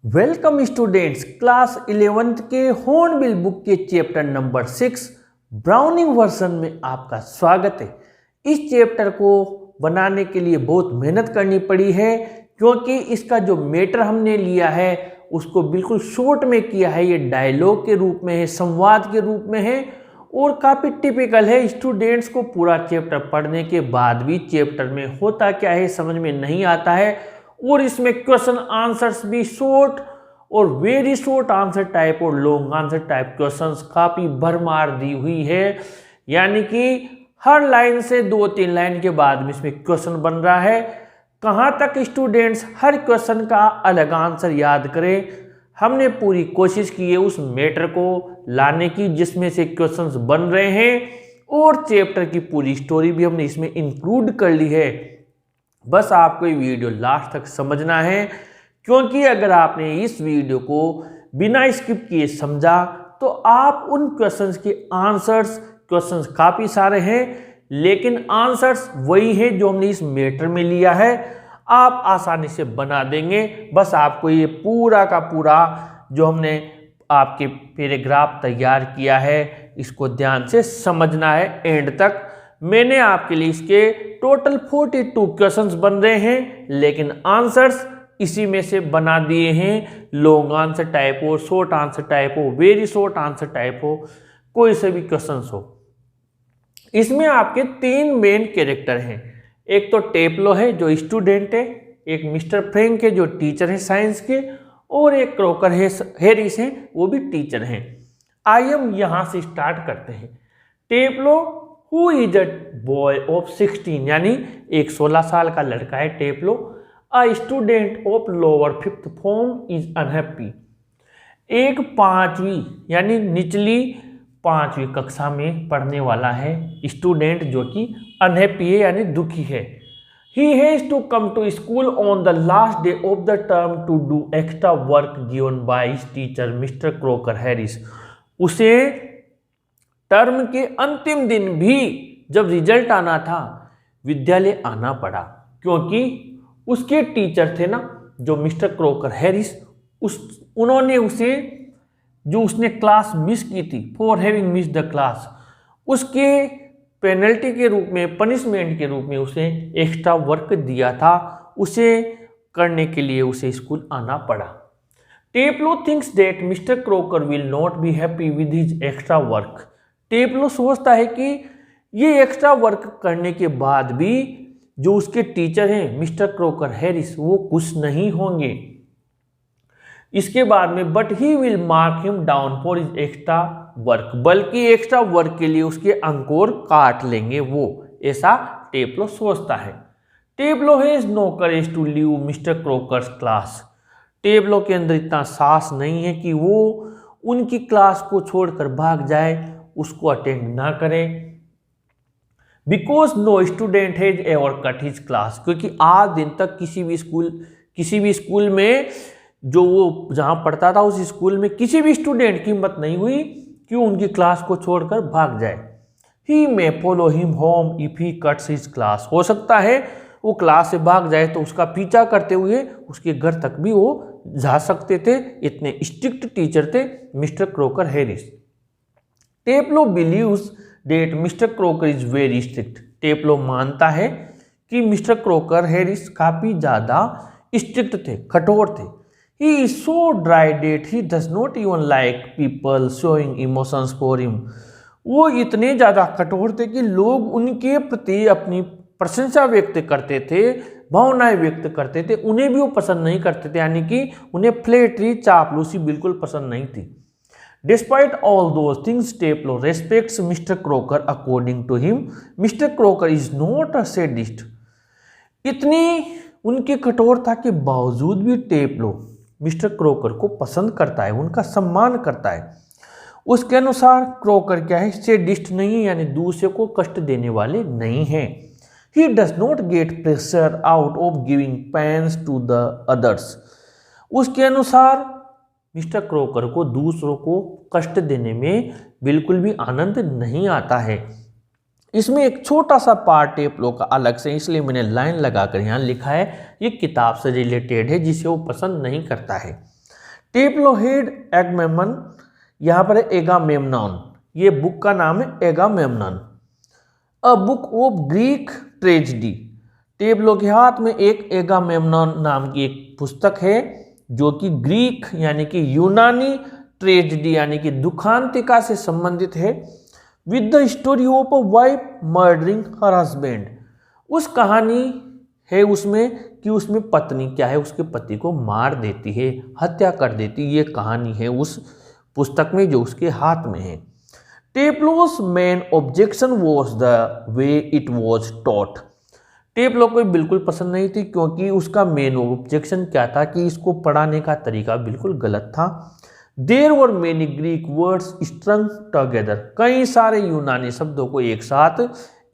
Welcome students, class 11th के hornbill book के chapter number 6 browning version में आपका स्वागत है। इस चैप्टर को बनाने के लिए बहुत मेहनत करनी पड़ी है, क्योंकि इसका जो मैटर हमने लिया है उसको बिल्कुल शॉर्ट में किया है। ये डायलॉग के रूप में है, संवाद के रूप में है और काफ़ी टिपिकल है। स्टूडेंट्स को पूरा चैप्टर पढ़ने के बाद भी चैप्टर में होता क्या है समझ में नहीं आता है, और इसमें क्वेश्चन आंसर्स भी शॉर्ट और वेरी शॉर्ट आंसर टाइप और लॉन्ग आंसर टाइप क्वेश्चंस काफ़ी भरमार दी हुई है। यानी कि हर लाइन से 2-3 लाइन के बाद में इसमें क्वेश्चन बन रहा है। कहाँ तक स्टूडेंट्स हर क्वेश्चन का अलग आंसर याद करें, हमने पूरी कोशिश की है उस मैटर को लाने की जिसमें से क्वेश्चंस बन रहे हैं, और चैप्टर की पूरी स्टोरी भी हमने इसमें इंक्लूड कर ली है। बस आपको ये वीडियो लास्ट तक समझना है, क्योंकि अगर आपने इस वीडियो को बिना स्किप किए समझा तो आप उन क्वेश्चंस के क्वेश्चंस काफ़ी सारे हैं, लेकिन आंसर्स वही हैं जो हमने इस मैटर में लिया है, आप आसानी से बना देंगे। बस आपको ये पूरा का पूरा जो हमने आपके पैराग्राफ तैयार किया है इसको ध्यान से समझना है एंड तक। मैंने आपके लिए इसके टोटल 42 क्वेश्चंस बन रहे हैं, लेकिन आंसर्स इसी में से बना दिए हैं। लॉन्ग आंसर टाइप हो, शॉर्ट आंसर टाइप हो, वेरी शॉर्ट आंसर टाइप हो, कोई से भी क्वेश्चंस हो। इसमें आपके 3 मेन कैरेक्टर हैं। एक तो टेप्लो है जो स्टूडेंट है, एक मिस्टर फ्रैंक है जो टीचर है साइंस के, और एक क्रॉकर हैरिस है वो भी टीचर हैं। आइए हम यहाँ से स्टार्ट करते हैं। Taplow who is a boy of 16, यानी एक 16 साल का लड़का है Taplow. A student of lower 5th form is unhappy. एक 5वीं यानी निचली 5वीं कक्षा में पढ़ने वाला है स्टूडेंट जो कि अनहैप्पी है यानी दुखी है। He has to come to school on the last day of the term to do extra work given by his teacher mister Crocker Harris. उसे टर्म के अंतिम दिन भी जब रिजल्ट आना था विद्यालय आना पड़ा, क्योंकि उसके टीचर थे ना जो मिस्टर क्रॉकर हैरिस, उन्होंने उसे जो उसने क्लास मिस की थी for having miss the class, उसके पेनल्टी के रूप में, पनिशमेंट के रूप में उसे एक्स्ट्रा वर्क दिया था। उसे करने के लिए उसे स्कूल आना पड़ा। Taplow thinks that Mister Crocker will not be happy with his extra work. Taplow सोचता है कि ये एक्स्ट्रा वर्क करने के बाद भी जो उसके टीचर हैं मिस्टर क्रॉकर हैरिस वो खुश नहीं होंगे इसके बाद में। But he will mark him down for his extra work, बल्कि एक्स्ट्रा वर्क के लिए उसके अंक और काट लेंगे वो, ऐसा टेप्लो सोचता है। Taplow has no courage to leave Mister Crocker's class. Taplow के अंदर इतना साहस नहीं है कि वो उनकी क्लास को छोड़कर भाग जाए, उसको अटेंड ना करें। Because no student has ever cut his class, क्योंकि आज दिन तक किसी भी स्कूल में जो वो जहाँ पढ़ता था उस स्कूल में किसी भी स्टूडेंट की हिम्मत नहीं हुई कि उनकी क्लास को छोड़कर भाग जाए। He may follow him home if he cuts his class. हो सकता है वो क्लास से भाग जाए तो उसका पीछा करते हुए उसके घर तक भी वो जा सकते थे, इतने स्ट्रिक्ट टीचर थे Mister Crocker Harris. Taplow believes that Mister Crocker is very strict. Taplow मानता है कि मिस्टर क्रॉकर हैरिस काफ़ी ज़्यादा स्ट्रिक्ट थे, कठोर थे। He is so dry that he does not even like people showing emotions for him. वो इतने ज़्यादा कठोर थे कि लोग उनके प्रति अपनी प्रशंसा व्यक्त करते थे, भावनाएं व्यक्त करते थे, उन्हें भी वो पसंद नहीं करते थे, यानी कि उन्हें फ्लैटरी, चापलूसी बिल्कुल पसंद नहीं थी। Despite all those things, टेप्लो respects Mr. Crocker. According to him, Mr. Crocker is not a sadist. इतनी उनकी कठोरता के बावजूद भी टेप्लो मिस्टर क्रॉकर को पसंद करता है, उनका सम्मान करता है। उसके अनुसार क्रॉकर क्या है, सैडिस्ट नहीं है, यानी दूसरे को कष्ट देने वाले नहीं हैं। He does not get pressure out of giving pains to the others. उसके अनुसार मिस्टर क्रॉकर को दूसरों को कष्ट देने में बिल्कुल भी आनंद नहीं आता है। इसमें एक छोटा सा पार्ट टेप्लो का अलग से, इसलिए मैंने लाइन लगाकर यहाँ लिखा है, ये किताब से रिलेटेड है जिसे वो पसंद नहीं करता है। टेप्लोहेड एगमेमन, यहाँ पर है एगामेमनॉन, ये बुक का नाम है Agamemnon. A book of Greek tragedy, Taplow के हाथ में एक एगामेमनॉन नाम की एक पुस्तक है जो कि ग्रीक यानी कि यूनानी ट्रेजेडी यानी कि दुखांतिका से संबंधित है। With the story of a wife murdering her husband, उस कहानी है उसमें कि उसमें पत्नी क्या है उसके पति को मार देती है, हत्या कर देती है, ये कहानी है उस पुस्तक में जो उसके हाथ में है। Taplow's main objection was the way it was taught, Taplow को बिल्कुल पसंद नहीं थी क्योंकि उसका मेन ऑब्जेक्शन क्या था कि इसको पढ़ाने का तरीका बिल्कुल गलत था। There were many Greek words strung together, कई सारे यूनानी शब्दों को एक साथ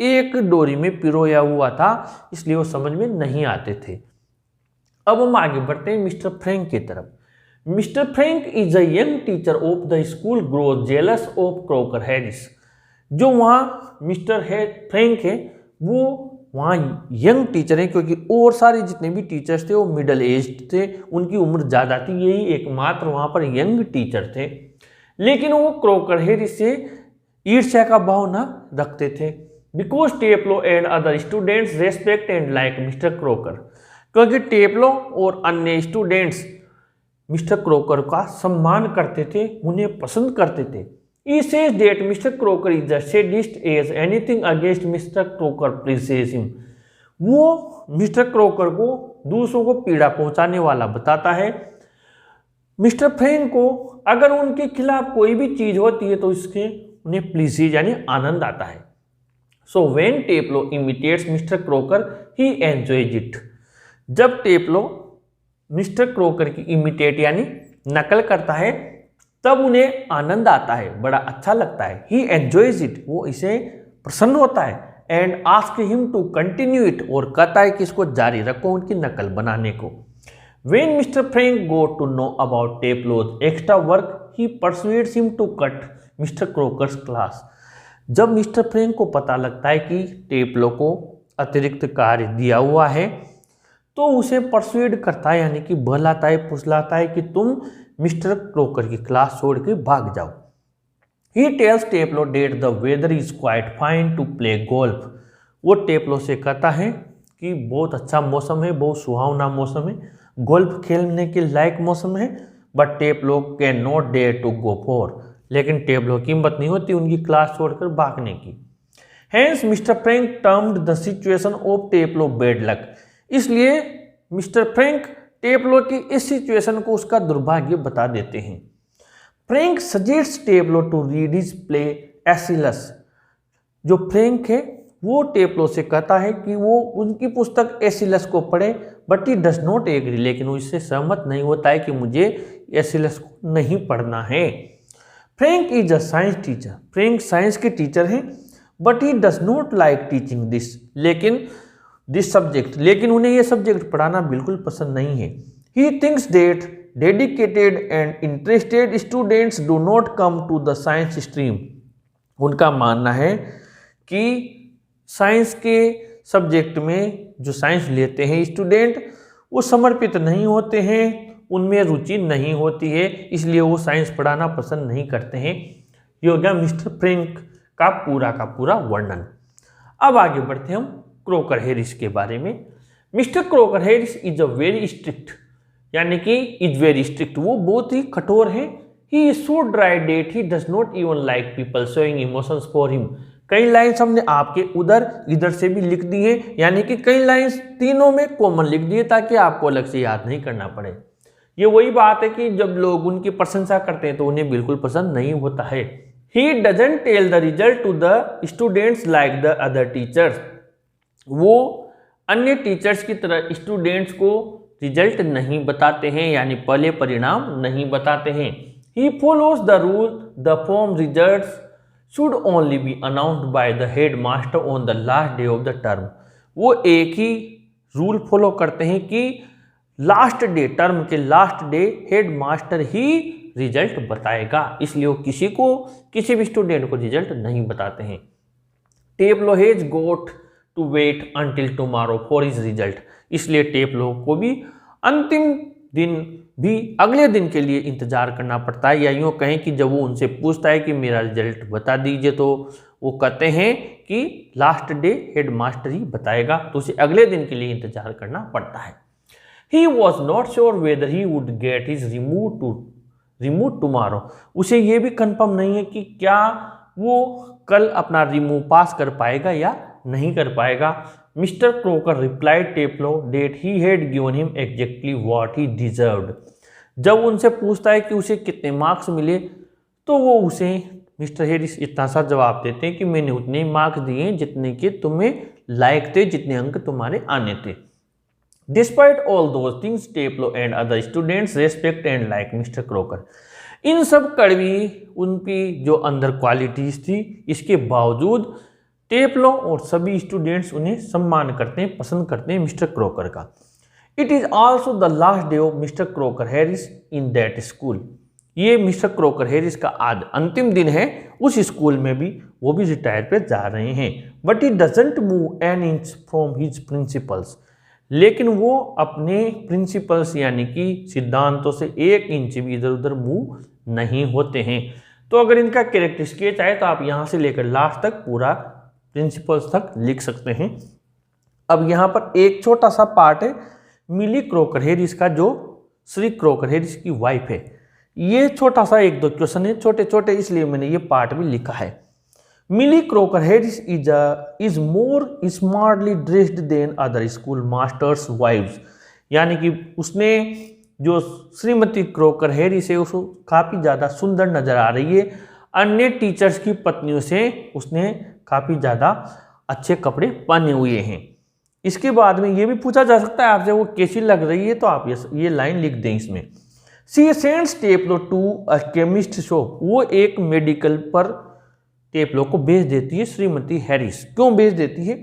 एक डोरी में पिरोया हुआ था, इसलिए वो समझ में नहीं आते थे। अब हम आगे बढ़ते हैं मिस्टर फ्रैंक की तरफ। Mister Frank is a young teacher of the school grows jealous of croaker Harris, जो वहाँ मिस्टर फ्रैंक है वो वहाँ यंग टीचर हैं क्योंकि और सारे जितने भी टीचर्स थे वो मिडल एज्ड थे, उनकी उम्र ज़्यादा थी, यही एकमात्र वहाँ पर यंग टीचर थे। लेकिन वो क्रोकर हैरिस से ईर्ष्या का भाव न रखते थे। Because Taplow and other students respect and like Mister Crocker, क्योंकि टेप्लो और अन्य स्टूडेंट्स मिस्टर क्रोकर का सम्मान करते थे, उन्हें पसंद करते थे। He says that Mr. Crocker is the sadist as anything against Mr. Crocker pleases him. वो मिस्टर क्रोकर को दूसरों को पीड़ा पहुंचाने वाला बताता है। मिस्टर फ्रैंक को अगर उनके खिलाफ कोई भी चीज होती है तो इसके उन्हें प्लीजेज यानी आनंद आता है। So when Taplow imitates Mister Crocker he enjoys it, जब टेप्लो मिस्टर क्रोकर की इमिटेट यानी नकल करता है तब उन्हें आनंद आता है, बड़ा अच्छा लगता है। ही एंजॉयज इट, वो इसे प्रसन्न होता है। And ask him to continue it, और कहता है कि इसको जारी रखो उनकी नकल बनाने को। When Mister Frank go to know about Taplow's extra work he persuades him to cut Mister Crocker's class, जब मिस्टर फ्रैंक को पता लगता है कि टेप्लो को अतिरिक्त कार्य दिया हुआ है तो उसे परसुएड करता है यानी कि बहलाता है, फुसलाता है कि तुम मिस्टर क्रोकर की क्लास छोड़ के भाग जाओ। He tells Taplow that the weather is quite fine to play golf, वो टेप्लो से कहता है कि बहुत अच्छा मौसम है, बहुत सुहावना मौसम है, गोल्फ खेलने के लायक मौसम है। But Taplow can not dare to go for, लेकिन टेप्लो की हिम्मत नहीं होती उनकी क्लास छोड़कर भागने की। Hence Mister Frank termed the situation of Taplow bad luck, इसलिए मिस्टर फ्रैंक टेप्लो की इस सिचुएशन को उसका दुर्भाग्य बता देते हैं। Frank suggest Taplow to read his play Aeschylus, जो फ्रैंक है वो टेप्लो से कहता है कि वो उनकी पुस्तक एसिलस को पढ़े, but he does not agree, लेकिन वो इससे सहमत नहीं होता है कि मुझे एसिलस को नहीं पढ़ना है। Frank is a science teacher, Frank science के टीचर हैं, but he does not like teaching this subject, लेकिन उन्हें यह सब्जेक्ट पढ़ाना बिल्कुल पसंद नहीं है। He thinks that dedicated and interested students do not come to the science stream, उनका मानना है कि साइंस के सब्जेक्ट में जो साइंस लेते हैं स्टूडेंट वो समर्पित नहीं होते हैं, उनमें रुचि नहीं होती है, इसलिए वो साइंस पढ़ाना पसंद नहीं करते हैं। ये हो गया मिस्टर फ्रैंक का पूरा वर्णन। अब आगे बढ़ते हैं हम क्रोकर हैरिस के बारे में। Mister croaker Harris is a very strict, यानी कि इज वेरी स्ट्रिक्ट, वो बहुत ही कठोर है। He is so dry that he does not even like people showing emotions for him, कई लाइन्स हमने आपके इधर से भी लिख दी है, यानी कि कई लाइन्स तीनों में कॉमन लिख दी है ताकि आपको अलग से याद नहीं करना पड़े। ये वही बात है कि जब लोग उनकी प्रशंसा करते हैं तो उन्हें बिल्कुल पसंद नहीं होता है। He doesn't tell the result to the students like the other teachers, वो अन्य टीचर्स की तरह स्टूडेंट्स को रिजल्ट नहीं बताते हैं, यानी पहले परिणाम नहीं बताते हैं। He follows the rule the form results should only be announced by the headmaster on the last day of the term, वो एक ही रूल फॉलो करते हैं कि लास्ट डे, टर्म के लास्ट डे हेडमास्टर ही रिजल्ट बताएगा, इसलिए वो किसी भी स्टूडेंट को रिजल्ट नहीं बताते हैं। Taplow has got to wait until tomorrow for his result, इसलिए टेप्लो को भी अंतिम दिन भी अगले दिन के लिए इंतज़ार करना पड़ता है, या यूँ कहें कि जब वो उनसे पूछता है कि मेरा रिजल्ट बता दीजिए, तो वो कहते हैं कि लास्ट डे हेड मास्टर ही बताएगा, तो उसे अगले दिन के लिए इंतज़ार करना पड़ता है। He was not sure whether he would get his remove tomorrow. उसे ये भी कंफर्म नहीं है कि क्या वो कल अपना रिमूव पास कर पाएगा या नहीं कर पाएगा। Mister Crocker replied Taplow that he had given him exactly what he deserved. जब उनसे पूछता है कि उसे कितने मार्क्स मिले, तो वो उसे मिस्टर हैरिस इतना सा जवाब देते हैं कि मैंने उतने मार्क्स दिए जितने के तुम्हें लायक थे, जितने अंक तुम्हारे आने थे। Despite all those things Taplow and other students respect and like Mister Crocker. इन सब कड़वी उनकी जो अंदर क्वालिटीज थी, इसके बावजूद टेप्लो और सभी स्टूडेंट्स उन्हें सम्मान करते हैं, पसंद करते हैं मिस्टर क्रोकर का। It is also the last day of mister croaker Harris in that school. ये मिस्टर क्रोकर हैरिस का आज अंतिम दिन है उस स्कूल में भी, वो भी रिटायर पे जा रहे हैं। But he doesn't move an inch from his principles. लेकिन वो अपने प्रिंसिपल्स यानी कि सिद्धांतों से 1 इंच भी इधर उधर मूव नहीं होते हैं। तो अगर इनका कैरेक्टर स्केच आए तो आप यहाँ से लेकर लास्ट तक पूरा प्रिंसिपल्स तक लिख सकते हैं। अब यहाँ पर एक छोटा सा पार्ट है मिली क्रोकर हैरिस का, जो श्री क्रोकर हैरिस की वाइफ है। ये छोटा सा 1-2 क्वेश्चन है, छोटे छोटे, इसलिए मैंने ये पार्ट भी लिखा है। Millie Crocker Harris is more smartly dressed than other school masters wives. यानी कि उसने जो श्रीमती क्रोकर हैरिस है उसको काफ़ी ज़्यादा सुंदर नजर आ रही है। अन्य टीचर्स की पत्नियों से उसने काफ़ी ज़्यादा अच्छे कपड़े पहने हुए हैं। इसके बाद में ये भी पूछा जा सकता है आपसे वो कैसी लग रही है, तो आप ये लाइन लिख दें इसमें। She sends Taplow to a chemist shop. वो एक मेडिकल पर टेप्लो को भेज देती है श्रीमती हैरिस। क्यों भेज देती है?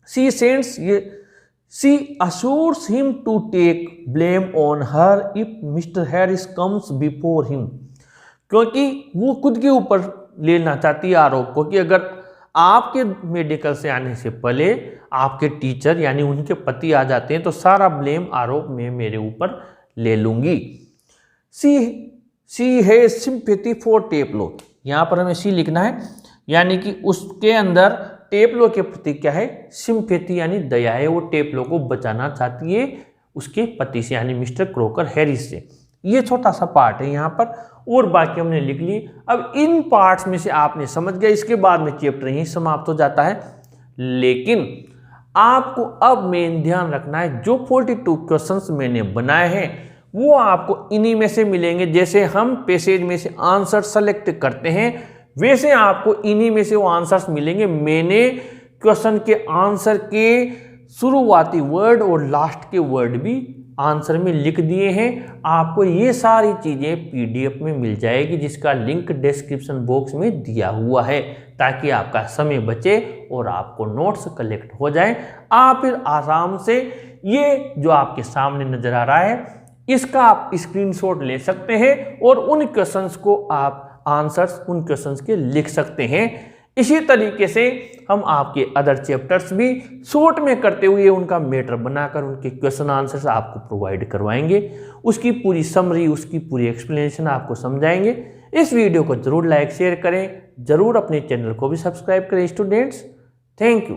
She assures him to take blame on her if Mister Harris comes before him. क्योंकि वो खुद के ऊपर लेना चाहती है आरोप को कि अगर आपके मेडिकल से आने से पहले आपके टीचर यानी उनके पति आ जाते हैं तो सारा ब्लेम आरोप में मेरे ऊपर ले लूंगी। सी है सिंपैथी फॉर टेप्लो। यहाँ पर हमें सी लिखना है, यानी कि उसके अंदर टेप्लो के प्रति क्या है, सिंपैथी यानी दया है। वो टेप्लो को बचाना चाहती है उसके पति से यानी मिस्टर क्रोकर हैरिस से। ये छोटा सा पार्ट है यहाँ पर, और बाकी हमने लिख ली। अब इन पार्ट्स में से आपने समझ गया, इसके बाद में चैप्टर यहीं समाप्त हो जाता है। लेकिन आपको अब मेन ध्यान रखना है, जो 42 क्वेश्चंस मैंने बनाए हैं वो आपको इन्हीं में से मिलेंगे। जैसे हम पैसेज में से आंसर सेलेक्ट करते हैं वैसे आपको इन्हीं में से वो आंसर्स मिलेंगे। मैंने क्वेश्चन के आंसर के शुरुआती वर्ड और लास्ट के वर्ड भी आंसर में लिख दिए हैं। आपको ये सारी चीज़ें पीडीएफ में मिल जाएगी, जिसका लिंक डिस्क्रिप्शन बॉक्स में दिया हुआ है, ताकि आपका समय बचे और आपको नोट्स कलेक्ट हो जाए। आप फिर आराम से ये जो आपके सामने नजर आ रहा है इसका आप स्क्रीनशॉट ले सकते हैं और उन क्वेश्चंस को आप आंसर्स उन क्वेश्चंस के लिख सकते हैं। इसी तरीके से हम आपके अदर चैप्टर्स भी शॉर्ट में करते हुए उनका मैटर बनाकर उनके क्वेश्चन आंसर्स आपको प्रोवाइड करवाएंगे। उसकी पूरी समरी, उसकी पूरी एक्सप्लेनेशन आपको समझाएंगे। इस वीडियो को जरूर लाइक शेयर करें, जरूर अपने चैनल को भी सब्सक्राइब करें स्टूडेंट्स। Thank you.